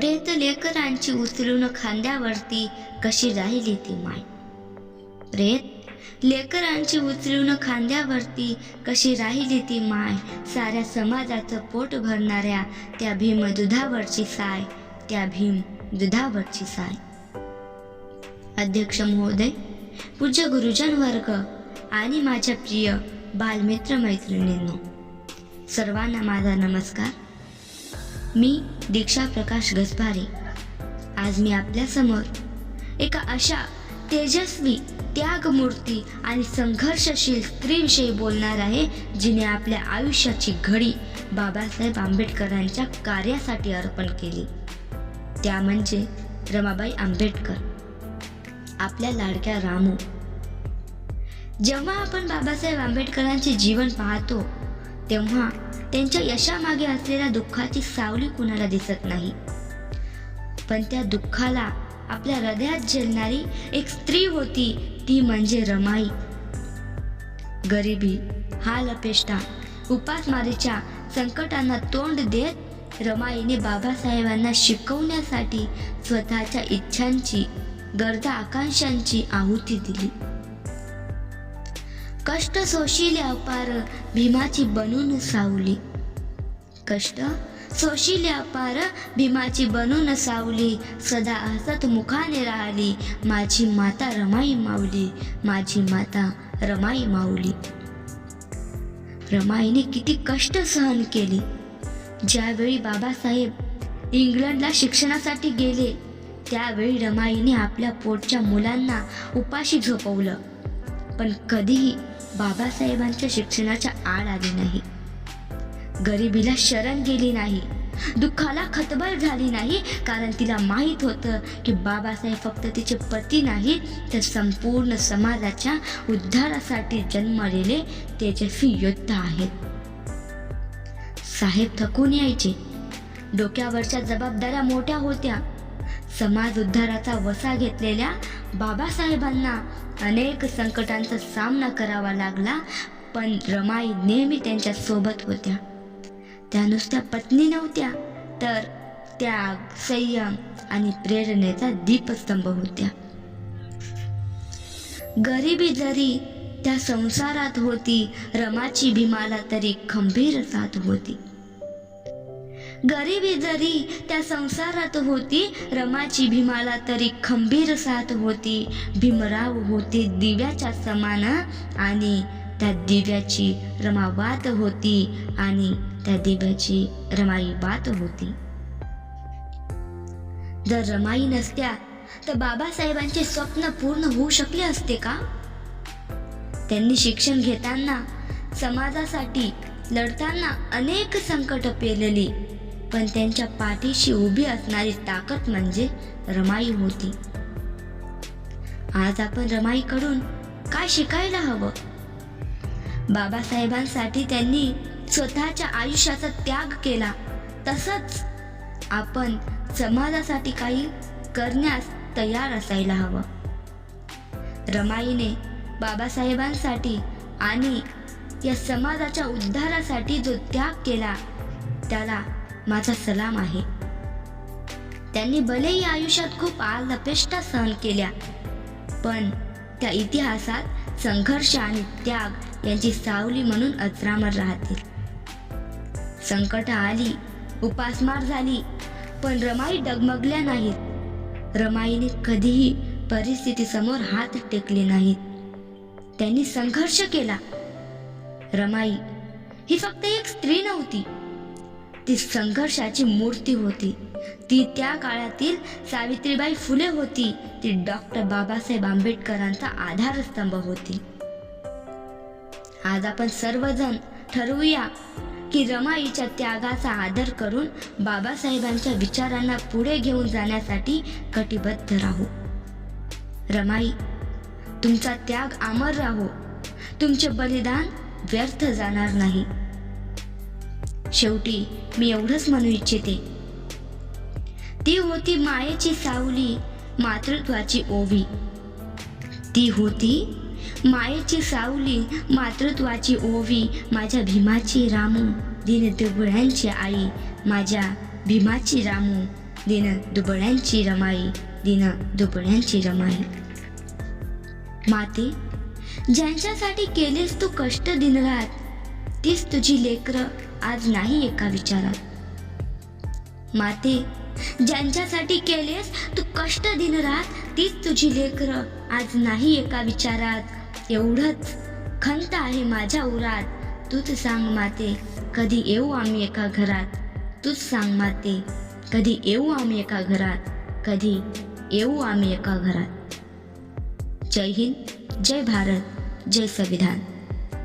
प्रेत लेकरांची उचलून खांद्यावरती कशी राहिली ती माय. प्रेत लेकरांची उचलून खांद्यावरती कशी राहिली ती माय. साऱ्या समाजाचं पोट भरणाऱ्या त्या भीम दुधावरची साय, त्या भीम दुधावरची साय. अध्यक्ष महोदय, पूज्य गुरुजन वर्ग आणि माझ्या प्रिय बालमित्र मैत्रिणींनो, सर्वांना माझा नमस्कार. मी दीक्षा प्रकाश गजभारे. आज मी आपल्यासमोर एका अशा तेजस्वी, त्यागमूर्ती आणि संघर्षशील स्त्रीविषयी बोलणार आहे, जिने आपल्या आयुष्याची घडी बाबासाहेब आंबेडकरांच्या कार्यासाठी अर्पण केली. त्या म्हणजे रमाबाई आंबेडकर, आपल्या लाडक्या रामू. जेव्हा आपण बाबासाहेब आंबेडकरांचे जीवन पाहतो तेव्हा त्यांच्या यशामागे असलेल्या दुःखाची सावली कुणाला दिसत नाही, पण त्या दुःखाला आपल्या हृदयात झेलणारी एक स्त्री होती, ती म्हणजे रमाई. गरिबी, हाल अपेष्टा, उपासमारीच्या संकटांना तोंड देत रमाईने बाबासाहेबांना शिकवण्यासाठी स्वतःच्या इच्छांची, गरजा, आकांक्षांची आहुती दिली. कष्ट सोशिले अपार भीमाची बनून सावली. कष्ट सोशिले अपार भीमाची बनून सावली. सदा हसत मुखाने राहिली माझी माता रमाई माऊली, माझी माता रमाई माऊली. रमाईने किती कष्ट सहन केली. ज्यावेळी बाबासाहेब इंग्लंडला शिक्षणासाठी गेले त्यावेळी रमाईने आपल्या पोटच्या मुलांना उपाशी झोपवलं, पण कधीही बाबासाहेबांच्या शिक्षणाच्या आड आली नाही. गरिबीला शरण गेली नाही, दुःखाला खतबल झाली नाही, कारण तिला माहीत होतं की बाबासाहेब फक्त तिचे पती नाही तर संपूर्ण समाजाच्या उद्धारासाठी जन्मलेले तेजस्वी योद्धा आहेत. साहेब थकून यायचे, डोक्यावरच्या जबाबदाऱ्या मोठ्या होत्या. समाज उद्धाराचा वसा घेतलेल्या बाबासाहेबांना अनेक संकटांचा सामना करावा लागला, पण रमाई नेहमी त्यांच्या सोबत होत्या. त्या नुसत्या पत्नी नव्हत्या, तर त्याग, संयम आणि प्रेरणेचा दीपस्तंभ होत्या. गरिबी जरी त्या संसारात होती, रमाची भीमाला तरी खंबीर साथ होती. गरिबी जरी त्या संसारात होती, रमाची भीमाला तरी खंबीर साथ होती. भीमराव होते दिव्याच्या समान आणि त्या दिव्याची रमा वात होती, आणि त्या दिव्याची रमाई वात होती. जर रमाई नसत्या तर बाबासाहेबांचे स्वप्न पूर्ण होऊ शकले असते का? त्यांनी शिक्षण घेताना, समाजासाठी लढताना अनेक संकट पेलली, पण त्यांच्या पाठीशी उभी असणारी ताकद म्हणजे रमाई होती. आज आपण रमाईकडून काय शिकायला हवं? बाबासाहेबांसाठी त्यांनी स्वतःच्या आयुष्याचा त्याग केला, तसंच आपण समाजासाठी काही करण्यास तयार असायला हवं. रमाईने बाबासाहेबांसाठी आणि या समाजाच्या उद्धारासाठी जो त्याग केला त्याला माझा सलाम आहे. त्यांनी भलेही आयुष्यात खूप हाल अपेष्टा सहन केल्या, पण त्या इतिहासात संघर्ष आणि त्याग यांची सावली म्हणून अजरामर राहतील. संकट आली, उपासमार झाली, पण रमाई डगमगल्या नाहीत. रमाईने कधीही परिस्थितीसमोर हात टेकले नाहीत. त्यांनी संघर्ष केला. रमाई ही फक्त एक स्त्री नव्हती, ती संघर्षाची मूर्ती होती. ती त्या काळातील सावित्रीबाई फुले होती. ती डॉक्टर बाबासाहेब आंबेडकरांचा आधारस्तंभ होती. आज आपण सर्वजण ठरवूया की रमाईच्या त्यागाचा आदर करून बाबासाहेबांच्या विचारांना पुढे घेऊन जाण्यासाठी कटिबद्ध राहू. रमाई, तुमचा त्याग अमर राहो, तुमचे बलिदान व्यर्थ जाणार नाही. शेवटी मी एवढंच म्हणू इच्छिते, ती होती मायेची सावली, मातृत्वाची ओवी. ती होती मायेची सावली, मातृत्वाची ओवी, माझ्या भीमाची रामू, दीन दुबळ्यांची आई, माझ्या भीमाची रामू. दिन दुबळ्यांची रमाई, दिन दुबळ्यांची रमाई. माते, ज्यांच्यासाठी केलेस तू कष्ट दिनरात, तीच तुझी लेकरं आज नाही एका विचारात. माते, ज्यांच्यासाठी केलेस तू कष्ट दिनरात, तीच तुझी लेकरं आज नाही एका विचारात. एवढंच खंत आहे माझ्या उरात, तूच सांग माते कधी येऊ आम्ही एका घरात. तूच सांग माते कधी येऊ आम्ही एका घरात, कधी येऊ आम्ही एका घरात. जय हिंद, जय भारत, जय संविधान.